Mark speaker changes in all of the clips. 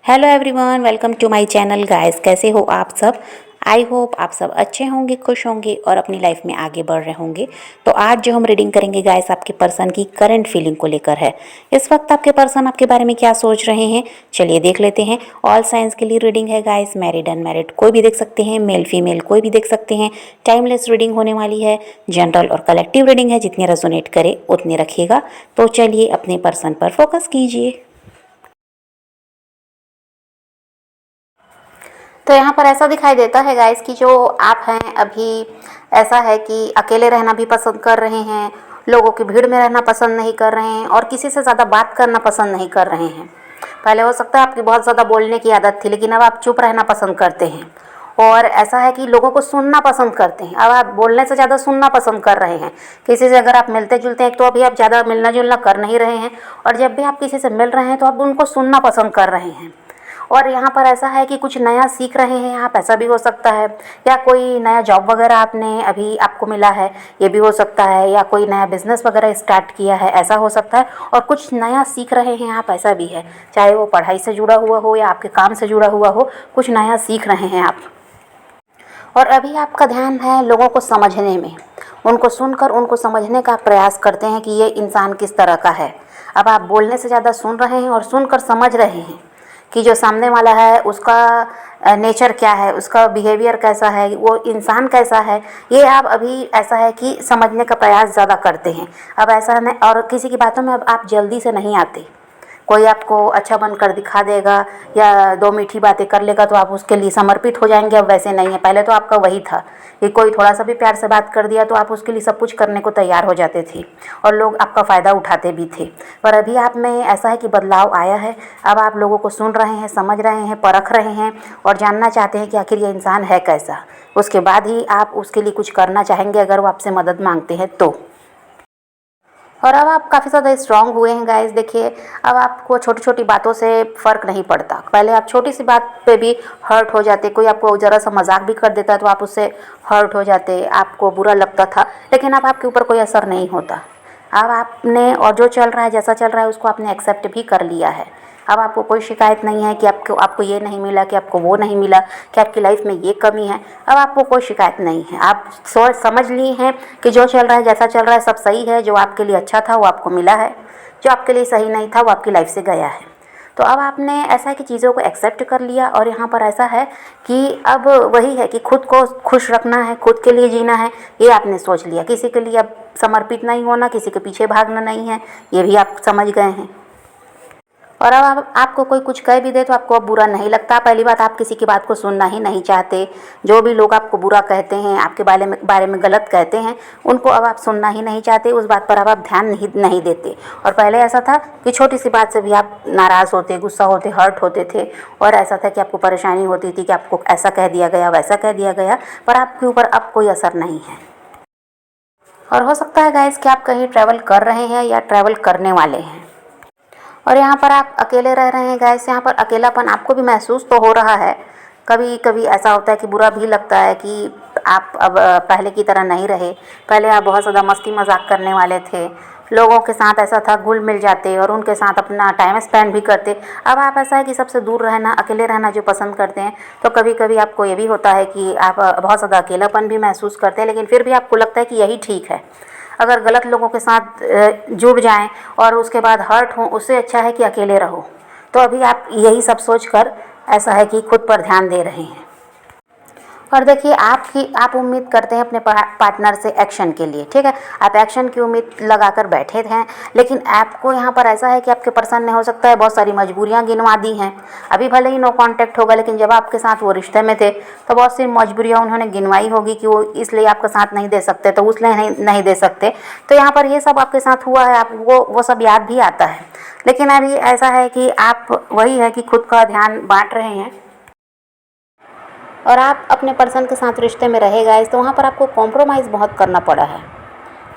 Speaker 1: Hello everyone, welcome to my channel guys. कैसे हो आप सब? आई होप आप सब अच्छे होंगे, खुश होंगे और अपनी लाइफ में आगे बढ़ रहे होंगे। तो आज जो हम रीडिंग करेंगे गाइस, आपके पर्सन की करंट फीलिंग को लेकर है। इस वक्त आपके पर्सन आपके बारे में क्या सोच रहे हैं, चलिए देख लेते हैं। ऑल साइंस के लिए रीडिंग है गाइस, मैरिड अनमैरिड कोई भी देख सकते हैं, मेल फीमेल कोई भी देख सकते हैं। टाइमलेस रीडिंग होने वाली है, जनरल और कलेक्टिव रीडिंग है, जितने रेजोनेट करे उतने रखिएगा। तो चलिए अपने पर्सन पर फोकस कीजिए। तो यहाँ पर ऐसा दिखाई देता है गाइस कि जो आप हैं अभी, ऐसा है कि अकेले रहना भी पसंद कर रहे हैं, लोगों की भीड़ में रहना पसंद नहीं कर रहे हैं और किसी से ज़्यादा बात करना पसंद नहीं कर रहे हैं। पहले हो सकता है आपकी बहुत ज़्यादा बोलने की आदत थी, लेकिन अब आप चुप रहना पसंद करते हैं। और ऐसा है कि लोगों को सुनना पसंद करते हैं, अब आप बोलने से ज़्यादा सुनना पसंद कर रहे हैं। किसी से अगर आप मिलते जुलते हैं तो अभी आप ज़्यादा मिलना जुलना कर नहीं रहे हैं, और जब भी आप किसी से मिल रहे हैं तो आप उनको सुनना पसंद कर रहे हैं। और यहाँ पर ऐसा है कि कुछ नया सीख रहे हैं आप, ऐसा भी हो सकता है। या कोई नया जॉब वगैरह आपने अभी आपको मिला है, ये भी हो सकता है। या कोई नया बिजनेस वगैरह स्टार्ट किया है, ऐसा हो सकता है। और कुछ नया सीख रहे हैं आप, ऐसा भी है। चाहे वो पढ़ाई से जुड़ा हुआ हो या आपके काम से जुड़ा हुआ हो, कुछ नया सीख रहे हैं आप। और अभी आपका ध्यान है लोगों को समझने में, उनको सुनकर उनको समझने का प्रयास करते हैं कि ये इंसान किस तरह का है। अब आप बोलने से ज़्यादा सुन रहे हैं और सुनकर समझ रहे हैं कि जो सामने वाला है उसका नेचर क्या है, उसका बिहेवियर कैसा है, वो इंसान कैसा है। ये आप अभी ऐसा है कि समझने का प्रयास ज़्यादा करते हैं। अब ऐसा नहीं, और किसी की बातों में अब आप जल्दी से नहीं आते। कोई आपको अच्छा बनकर दिखा देगा या दो मीठी बातें कर लेगा तो आप उसके लिए समर्पित हो जाएंगे। अब वैसे नहीं है, पहले तो आपका वही था कि कोई थोड़ा सा भी प्यार से बात कर दिया तो आप उसके लिए सब कुछ करने को तैयार हो जाते थे और लोग आपका फ़ायदा उठाते भी थे। पर अभी आप में ऐसा है कि बदलाव आया है। अब आप लोगों को सुन रहे हैं, समझ रहे हैं, परख रहे हैं और जानना चाहते हैं कि आखिर ये इंसान है कैसा। उसके बाद ही आप उसके लिए कुछ करना चाहेंगे, अगर वो आपसे मदद मांगते हैं तो। और अब आप काफ़ी ज़्यादा स्ट्रांग हुए हैं गाइस। देखिए, अब आपको छोटी छोटी बातों से फ़र्क नहीं पड़ता। पहले आप छोटी सी बात पे भी हर्ट हो जाते, कोई आपको ज़रा सा मजाक भी कर देता तो आप उससे हर्ट हो जाते, आपको बुरा लगता था। लेकिन अब आपके ऊपर कोई असर नहीं होता। अब आपने, और जो चल रहा है, जैसा चल रहा है, उसको आपने एक्सेप्ट भी कर लिया है। अब आपको कोई शिकायत नहीं है कि आपको आपको ये नहीं मिला, कि आपको वो नहीं मिला, कि आपकी लाइफ में ये कमी है। अब आपको कोई शिकायत नहीं है। आप सोच समझ लिए हैं कि जो चल रहा है, जैसा चल रहा है, सब सही है। जो आपके लिए अच्छा था वो आपको मिला है, जो आपके लिए सही नहीं था वो आपकी लाइफ से गया है। तो अब आपने ऐसा है कि चीज़ों को एक्सेप्ट कर लिया। और यहाँ पर ऐसा है कि अब वही है कि खुद को खुश रखना है, खुद के लिए जीना है, ये आपने सोच लिया। किसी के लिए अब समर्पित नहीं होना, किसी के पीछे भागना नहीं है, ये भी आप समझ गए हैं। और अब आपको कोई कुछ कह भी दे तो आपको अब बुरा नहीं लगता। पहली बात, आप किसी की बात को सुनना ही नहीं चाहते। जो भी लोग आपको बुरा कहते हैं, आपके बारे में गलत कहते हैं, उनको अब आप सुनना ही नहीं चाहते। उस बात पर अब आप ध्यान नहीं देते। और पहले ऐसा था कि छोटी सी बात से भी आप नाराज़ होते, गुस्सा होते, हर्ट होते थे। और ऐसा था कि आपको परेशानी होती थी कि आपको ऐसा कह दिया गया, वैसा कह दिया गया। पर आपके ऊपर अब कोई असर नहीं है। और हो सकता है गाइस कि आप कहीं ट्रैवल कर रहे हैं या ट्रैवल करने वाले हैं। और यहाँ पर आप अकेले रह रहे हैं गाइस। यहाँ पर अकेलापन आपको भी महसूस तो हो रहा है। कभी कभी ऐसा होता है कि बुरा भी लगता है कि आप अब पहले की तरह नहीं रहे। पहले आप बहुत ज़्यादा मस्ती मजाक करने वाले थे, लोगों के साथ ऐसा था घुल मिल जाते और उनके साथ अपना टाइम स्पेंड भी करते। अब आप ऐसा है कि सबसे दूर रहना, अकेले रहना जो पसंद करते हैं। तो कभी कभी आपको ये भी होता है कि आप बहुत ज़्यादा अकेलापन भी महसूस करते हैं, लेकिन फिर भी आपको लगता है कि यही ठीक है। अगर गलत लोगों के साथ जुड़ जाएं और उसके बाद हर्ट हों, उससे अच्छा है कि अकेले रहो। तो अभी आप यही सब सोचकर ऐसा है कि खुद पर ध्यान दे रहे हैं। और देखिए, आप उम्मीद करते हैं अपने पार्टनर से एक्शन के लिए, ठीक है। आप एक्शन की उम्मीद लगाकर बैठे थे, लेकिन आपको यहाँ पर ऐसा है कि आपके पर्सन ने हो सकता है बहुत सारी मजबूरियाँ गिनवा दी हैं। अभी भले ही नो कांटेक्ट होगा, लेकिन जब आपके साथ वो रिश्ते में थे तो बहुत सी मजबूरियाँ उन्होंने गिनवाई होगी कि वो इसलिए आपका साथ नहीं दे सकते, तो उसलिए नहीं दे सकते। तो यहाँ पर ये सब आपके साथ हुआ है, आप वो सब याद भी आता है। लेकिन अभी ऐसा है कि आप वही है कि खुद का ध्यान बांट रहे हैं। और आप अपने पर्सन के साथ रिश्ते में रहे गाइस, तो वहाँ पर आपको कॉम्प्रोमाइज़ बहुत करना पड़ा है।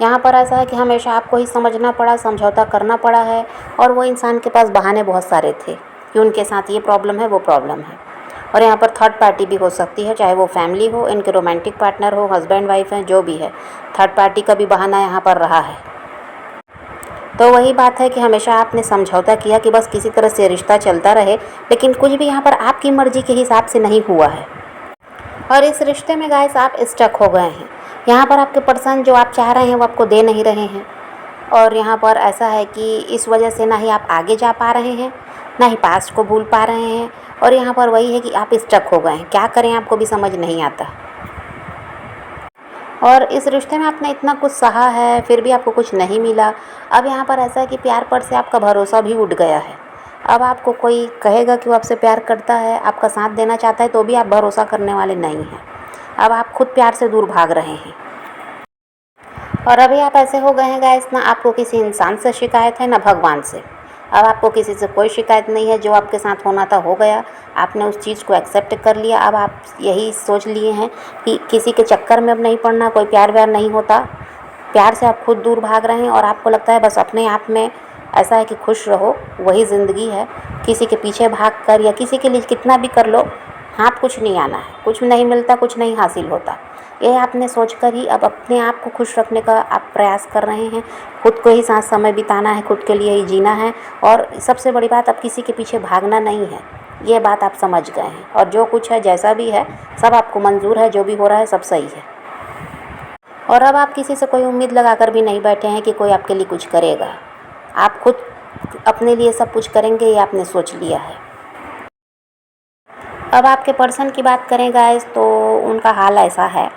Speaker 1: यहाँ पर ऐसा है कि हमेशा आपको ही समझना पड़ा, समझौता करना पड़ा है। और वो इंसान के पास बहाने बहुत सारे थे कि उनके साथ ये प्रॉब्लम है, वो प्रॉब्लम है। और यहाँ पर थर्ड पार्टी भी हो सकती है, चाहे वो फैमिली हो, इनके रोमांटिक पार्टनर हो, हस्बैंड वाइफ हैं, जो भी है। थर्ड पार्टी का भी बहाना यहाँ पर रहा है। तो वही बात है कि हमेशा आपने समझौता किया कि बस किसी तरह से रिश्ता चलता रहे, लेकिन कुछ भी यहाँ पर आपकी मर्ज़ी के हिसाब से नहीं हुआ है और इस रिश्ते में गाइस आप स्टक हो गए हैं। यहाँ पर आपके पर्सन जो आप चाह रहे हैं वो आपको दे नहीं रहे हैं और यहाँ पर ऐसा है कि इस वजह से ना ही आप आगे जा पा रहे हैं, ना ही पास्ट को भूल पा रहे हैं और यहाँ पर वही है कि आप स्टक हो गए हैं। क्या करें आपको भी समझ नहीं आता और इस रिश्ते में आपने इतना कुछ सहा है फिर भी आपको कुछ नहीं मिला। अब यहाँ पर ऐसा है कि प्यार पर से आपका भरोसा भी उठ गया है। अब आपको कोई कहेगा कि वो आपसे प्यार करता है, आपका साथ देना चाहता है, तो भी आप भरोसा करने वाले नहीं हैं। अब आप खुद प्यार से दूर भाग रहे हैं और अभी आप ऐसे हो गए हैं गाइस, ना आपको किसी इंसान से शिकायत है ना भगवान से। अब आपको किसी से कोई शिकायत नहीं है, जो आपके साथ होना था हो गया, आपने उस चीज़ को एक्सेप्ट कर लिया। अब आप यही सोच लिए हैं कि किसी के चक्कर में अब नहीं पड़ना, कोई प्यार व्यार नहीं होता, प्यार से आप खुद दूर भाग रहे हैं और आपको लगता है बस अपने आप में ऐसा है कि खुश रहो, वही ज़िंदगी है। किसी के पीछे भाग कर या किसी के लिए कितना भी कर लो, हाथ कुछ नहीं आना है, कुछ नहीं मिलता, कुछ नहीं हासिल होता। ये आपने सोचकर ही अब अपने आप को खुश रखने का आप प्रयास कर रहे हैं। खुद को ही साथ समय बिताना है, खुद के लिए ही जीना है और सबसे बड़ी बात, अब किसी के पीछे भागना नहीं है। ये बात आप समझ गए हैं और जो कुछ है जैसा भी है सब आपको मंजूर है, जो भी हो रहा है सब सही है और अब आप किसी से कोई उम्मीद लगाकर भी नहीं बैठे हैं कि कोई आपके लिए कुछ करेगा। आप खुद अपने लिए सब कुछ करेंगे, ये आपने सोच लिया है। अब आपके पर्सन की बात करें गाइस, तो उनका हाल ऐसा है,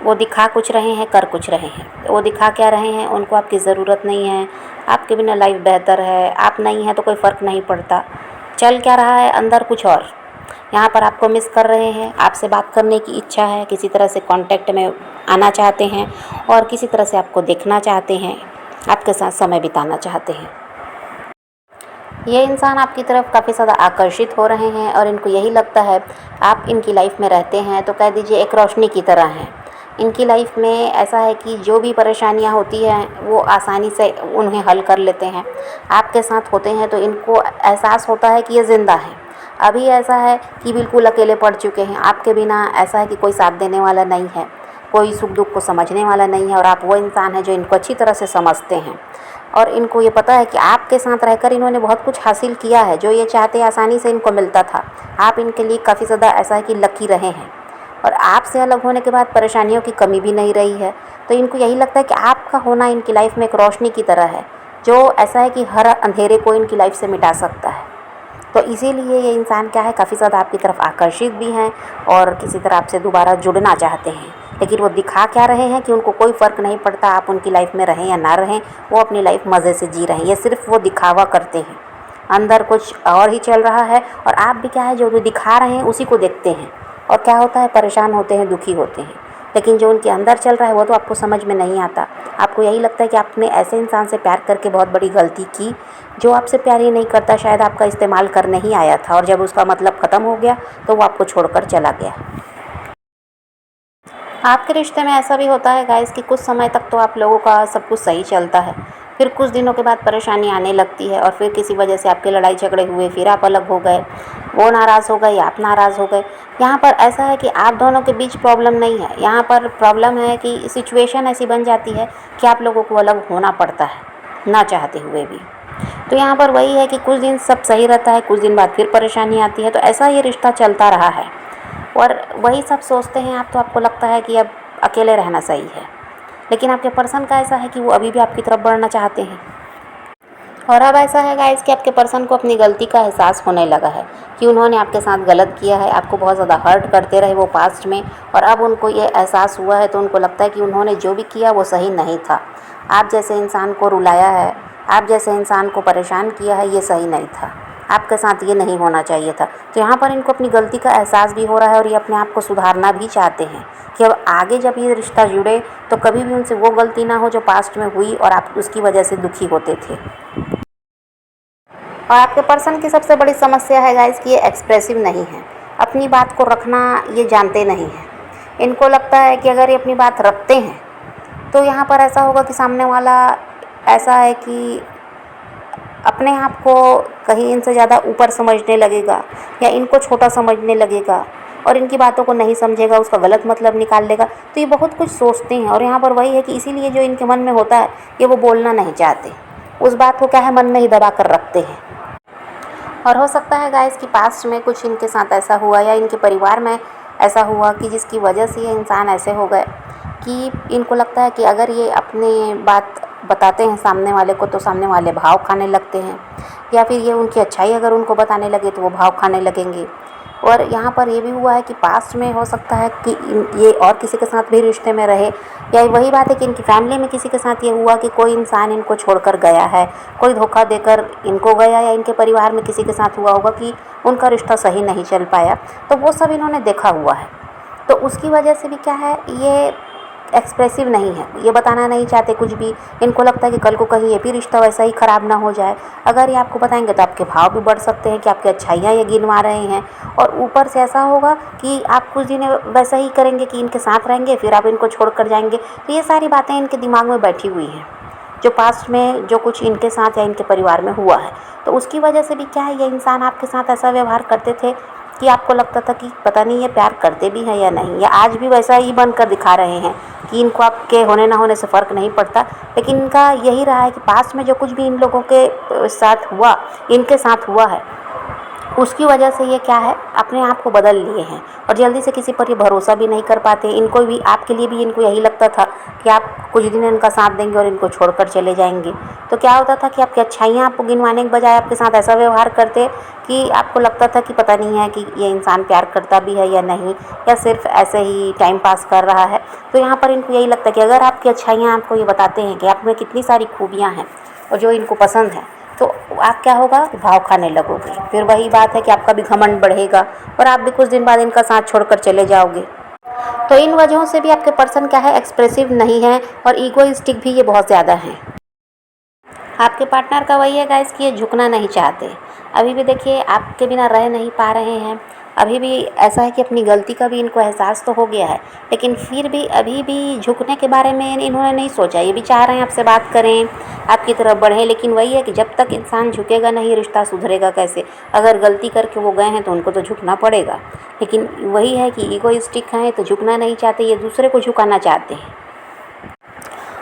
Speaker 1: वो दिखा कुछ रहे हैं, कर कुछ रहे हैं। वो दिखा क्या रहे हैं, उनको आपकी ज़रूरत नहीं है, आपके बिना लाइफ बेहतर है, आप नहीं हैं तो कोई फ़र्क नहीं पड़ता। चल क्या रहा है अंदर कुछ और। यहाँ पर आपको मिस कर रहे हैं, आपसे बात करने की इच्छा है, किसी तरह से कांटेक्ट में आना चाहते हैं और किसी तरह से आपको देखना चाहते हैं, आपके साथ समय बिताना चाहते हैं। ये इंसान आपकी तरफ काफ़ी ज़्यादा आकर्षित हो रहे हैं और इनको यही लगता है आप इनकी लाइफ में रहते हैं तो कह दीजिए एक रोशनी की तरह हैं। इनकी लाइफ में ऐसा है कि जो भी परेशानियां होती हैं वो आसानी से उन्हें हल कर लेते हैं। आपके साथ होते हैं तो इनको एहसास होता है कि ये ज़िंदा है। अभी ऐसा है कि बिल्कुल अकेले पड़ चुके हैं, आपके बिना ऐसा है कि कोई साथ देने वाला नहीं है, कोई सुख दुख को समझने वाला नहीं है और आप वो इंसान हैं जो इनको अच्छी तरह से समझते हैं और इनको ये पता है कि आपके साथ रहकर इन्होंने बहुत कुछ हासिल किया है, जो ये चाहते आसानी से इनको मिलता था। आप इनके लिए काफ़ी ज़्यादा ऐसा है कि लकी रहे हैं और आपसे अलग होने के बाद परेशानियों की कमी भी नहीं रही है। तो इनको यही लगता है कि आपका होना इनकी लाइफ में एक रोशनी की तरह है, जो ऐसा है कि हर अंधेरे को इनकी लाइफ से मिटा सकता है। तो इसीलिए ये इंसान क्या है, काफ़ी ज़्यादा आपकी तरफ आकर्षित भी हैं और किसी तरह आपसे दोबारा जुड़ना चाहते हैं। लेकिन वो दिखा क्या रहे हैं कि उनको कोई फ़र्क नहीं पड़ता आप उनकी लाइफ में रहें या ना रहें, वो अपनी लाइफ मज़े से जी रहे हैं। ये सिर्फ वो दिखावा करते हैं, अंदर कुछ और ही चल रहा है और आप भी क्या है जो दिखा रहे हैं उसी को देखते हैं और क्या होता है, परेशान होते हैं, दुखी होते हैं। लेकिन जो उनके अंदर चल रहा है वो तो आपको समझ में नहीं आता। आपको यही लगता है कि आपने ऐसे इंसान से प्यार करके बहुत बड़ी गलती की, जो आपसे प्यार ही नहीं करता, शायद आपका इस्तेमाल करने ही आया था और जब उसका मतलब ख़त्म हो गया तो वो आपको छोड़कर चला गया। आपके रिश्ते में ऐसा भी होता है गाइस कि कुछ समय तक तो आप लोगों का सब कुछ सही चलता है, फिर कुछ दिनों के बाद परेशानी आने लगती है और फिर किसी वजह से आपके लड़ाई झगड़े हुए, फिर आप अलग हो गए, वो नाराज़ हो गए या आप नाराज़ हो गए। यहाँ पर ऐसा है कि आप दोनों के बीच प्रॉब्लम नहीं है, यहाँ पर प्रॉब्लम है कि सिचुएशन ऐसी बन जाती है कि आप लोगों को अलग होना पड़ता है, ना चाहते हुए भी। तो यहाँ पर वही है कि कुछ दिन सब सही रहता है, कुछ दिन बाद फिर परेशानी आती है। तो ऐसा ये रिश्ता चलता रहा है और वही सब सोचते हैं आप, तो आपको लगता है कि अब अकेले रहना सही है। लेकिन आपके पर्सन का ऐसा है कि वो अभी भी आपकी तरफ बढ़ना चाहते हैं और अब ऐसा है गाइस कि आपके पर्सन को अपनी गलती का एहसास होने लगा है कि उन्होंने आपके साथ गलत किया है, आपको बहुत ज़्यादा हर्ट करते रहे वो पास्ट में और अब उनको ये एहसास हुआ है। तो उनको लगता है कि उन्होंने जो भी किया वो सही नहीं था। आप जैसे इंसान को रुलाया है, आप जैसे इंसान को परेशान किया है, ये सही नहीं था, आपके साथ ये नहीं होना चाहिए था। तो यहाँ पर इनको अपनी गलती का एहसास भी हो रहा है और ये अपने आप को सुधारना भी चाहते हैं कि अब आगे जब ये रिश्ता जुड़े तो कभी भी उनसे वो गलती ना हो जो पास्ट में हुई और आप उसकी वजह से दुखी होते थे। और आपके पर्सन की सबसे बड़ी समस्या है गाइस कि ये एक्सप्रेसिव नहीं है, अपनी बात को रखना ये जानते नहीं हैं। इनको लगता है कि अगर ये अपनी बात रखते हैं तो यहाँ पर ऐसा होगा कि सामने वाला ऐसा है कि अपने आप को कहीं इनसे ज़्यादा ऊपर समझने लगेगा या इनको छोटा समझने लगेगा और इनकी बातों को नहीं समझेगा, उसका गलत मतलब निकाल लेगा। तो ये बहुत कुछ सोचते हैं और यहाँ पर वही है कि इसीलिए जो इनके मन में होता है ये वो बोलना नहीं चाहते। उस बात को क्या है मन में ही दबा कर रखते हैं। और हो सकता है गाइस कि पास्ट में कुछ इनके साथ ऐसा हुआ या इनके परिवार में ऐसा हुआ कि जिसकी वजह से ये इंसान ऐसे हो गए कि इनको लगता है कि अगर ये अपनी बात बताते हैं सामने वाले को तो सामने वाले भाव खाने लगते हैं, या फिर ये उनकी अच्छाई अगर उनको बताने लगे तो वो भाव खाने लगेंगे। और यहाँ पर ये भी हुआ है कि पास्ट में हो सकता है कि ये और किसी के साथ भी रिश्ते में रहे, या वही बात है कि इनकी फैमिली में किसी के साथ ये हुआ कि कोई इंसान इनको छोड़कर गया है, कोई धोखा देकर इनको गया, या इनके परिवार में किसी के साथ हुआ होगा कि उनका रिश्ता सही नहीं चल पाया, तो वो सब इन्होंने देखा हुआ है। तो उसकी वजह से भी क्या है, ये एक्सप्रेसिव नहीं है, ये बताना नहीं चाहते कुछ भी। इनको लगता है कि कल को कहीं ये भी रिश्ता वैसा ही ख़राब ना हो जाए। अगर ये आपको बताएंगे तो आपके भाव भी बढ़ सकते हैं कि आपकी अच्छाइयाँ ये गिनवा रहे हैं, और ऊपर से ऐसा होगा कि आप कुछ दिन वैसा ही करेंगे कि इनके साथ रहेंगे, फिर आप इनको छोड़ कर जाएंगे। तो ये सारी बातें इनके दिमाग में बैठी हुई हैं, जो पास्ट में जो कुछ इनके साथ या इनके परिवार में हुआ है। तो उसकी वजह से भी क्या है, ये इंसान आपके साथ ऐसा व्यवहार करते थे कि आपको लगता था कि पता नहीं ये प्यार करते भी हैं या नहीं, या आज भी वैसा ही बनकर दिखा रहे हैं कि इनको आपके होने ना होने से फ़र्क नहीं पड़ता। लेकिन इनका यही रहा है कि पास्ट में जो कुछ भी इन लोगों के साथ हुआ, इनके साथ हुआ है, उसकी वजह से ये क्या है, अपने आप को बदल लिए हैं और जल्दी से किसी पर ये भरोसा भी नहीं कर पाते। इनको भी, आपके लिए भी इनको यही लगता था कि आप कुछ दिन इनका साथ देंगे और इनको छोड़कर चले जाएंगे। तो क्या होता था कि आपकी अच्छाइयाँ आपको गिनवाने के बजाय आपके साथ ऐसा व्यवहार करते कि आपको लगता था कि पता नहीं है कि ये इंसान प्यार करता भी है या नहीं, या सिर्फ ऐसे ही टाइम पास कर रहा है। तो यहाँ पर इनको यही लगता है कि अगर आपकी अच्छाइयाँ आपको ये बताते हैं कि आप में कितनी सारी खूबियाँ हैं और जो इनको पसंद है, तो आप क्या होगा, भाव खाने लगोगे। फिर वही बात है कि आपका भी घमंड बढ़ेगा और आप भी कुछ दिन बाद इनका साथ छोड़कर चले जाओगे। तो इन वजहों से भी आपके पर्सन क्या है, एक्सप्रेसिव नहीं है और ईगोइस्टिक भी ये बहुत ज़्यादा हैं। आपके पार्टनर का वही है गाइस कि ये झुकना नहीं चाहते। अभी भी देखिए आपके बिना रह नहीं पा रहे हैं। अभी भी ऐसा है कि अपनी गलती का भी इनको एहसास तो हो गया है, लेकिन फिर भी अभी भी झुकने के बारे में इन्होंने नहीं सोचा। ये भी चाह रहे हैं आपसे बात करें, आपकी तरफ बढ़ें, लेकिन वही है कि जब तक इंसान झुकेगा नहीं, रिश्ता सुधरेगा कैसे। अगर गलती करके वो गए हैं तो उनको तो झुकना पड़ेगा, लेकिन वही है कि ईगोइस्टिक हैं तो झुकना नहीं चाहते, ये दूसरे को झुकाना चाहते हैं।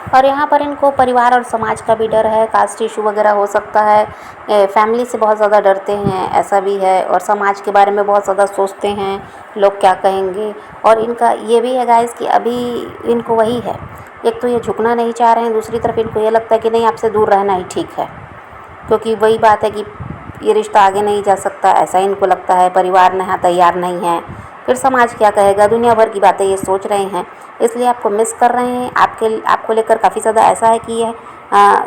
Speaker 1: और यहाँ पर इनको परिवार और समाज का भी डर है, कास्ट इशू वगैरह हो सकता है, फैमिली से बहुत ज़्यादा डरते हैं, ऐसा भी है, और समाज के बारे में बहुत ज़्यादा सोचते हैं लोग क्या कहेंगे। और इनका ये भी है गाइस कि अभी इनको वही है, एक तो ये झुकना नहीं चाह रहे हैं, दूसरी तरफ इनको ये लगता है कि नहीं, आपसे दूर रहना ही ठीक है, क्योंकि वही बात है कि ये रिश्ता आगे नहीं जा सकता, ऐसा इनको लगता है। परिवार यहाँ तैयार नहीं है, फिर समाज क्या कहेगा, दुनिया भर की बातें ये सोच रहे हैं, इसलिए आपको मिस कर रहे हैं। आपको लेकर काफ़ी ज़्यादा ऐसा है कि ये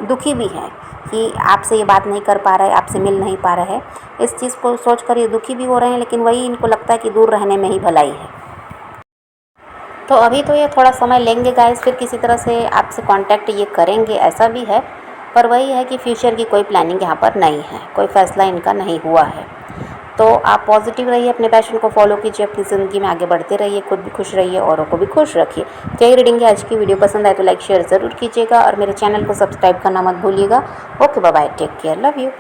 Speaker 1: दुखी भी है कि आपसे ये बात नहीं कर पा रहा है, आपसे मिल नहीं पा रहा है। इस चीज़ को सोच कर ये दुखी भी हो रहे हैं, लेकिन वही इनको लगता है कि दूर रहने में ही भलाई है। तो अभी तो ये थोड़ा समय लेंगे गाइस, फिर किसी तरह से आपसे कांटेक्ट ये करेंगे, ऐसा भी है। पर वही है कि फ्यूचर की कोई प्लानिंग यहाँ पर नहीं है, कोई फ़ैसला इनका नहीं हुआ है। तो आप पॉजिटिव रहिए, अपने पैशन को फॉलो कीजिए, अपनी ज़िंदगी में आगे बढ़ते रहिए, खुद भी खुश रहिए, औरों को भी खुश रखिए। तो यही रीडिंग है आज की। वीडियो पसंद आए तो लाइक शेयर ज़रूर कीजिएगा और मेरे चैनल को सब्सक्राइब करना मत भूलिएगा। Okay, bye bye, take care, love you.